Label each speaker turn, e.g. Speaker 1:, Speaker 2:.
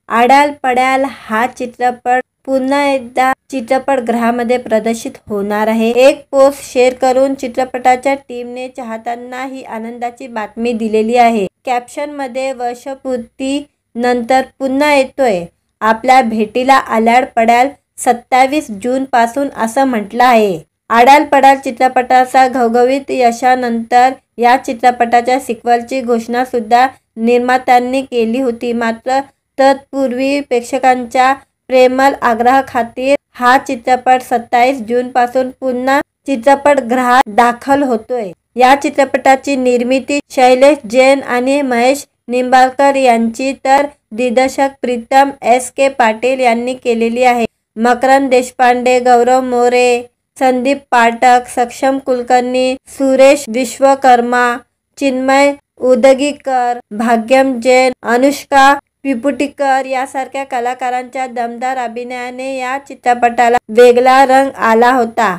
Speaker 1: आडाल पड्याल हा चित्रपट पुन्हा एकदा चित्रपटगृहामध्ये प्रदर्शित होणार आहे। एक पोस्ट शेअर करून चित्रपटाच्या टीमने चाहत्यांना ही आनंदाची बातमी दिलेली आहे। कॅप्शन मध्ये वर्षपूर्ती नंतर पुन्हा येतोय आपल्या भेटीला आल्याड पड्याल 27 जून पासून असं म्हटलं आहे। आडाल पडाल चित्रपटाचा घवघवीत यशानंतर या चित्रपटाच्या सिक्वलची घोषणा सुद्धा निर्मात्यांनी केली होती। मात्र तत्पूर्वी प्रेक्षकांच्या प्रेमळ आग्रहाखातीर हा चित्रपट 27 जून पासून पुन्हा चित्रपटगृहात दाखल होतोय। या चित्रपटाची निर्मिती शैलेश जैन आणि महेश निंबाळकर यांची तर दिग्दर्शक प्रीतम एस.के. पाटील यांनी केलेली आहे। मकरंद देशपांडे, गौरव मोरे, संदीप पाठक, सक्षम कुलकर्णी, सुरेश विश्वकर्मा, चिन्मय उदगीकर, भाग्यम जैन, अनुष्का पिपुटीकर यासारख्या कलाकारांच्या दमदार अभिनयाने या चित्रपटाला वेगळा रंग आला होता।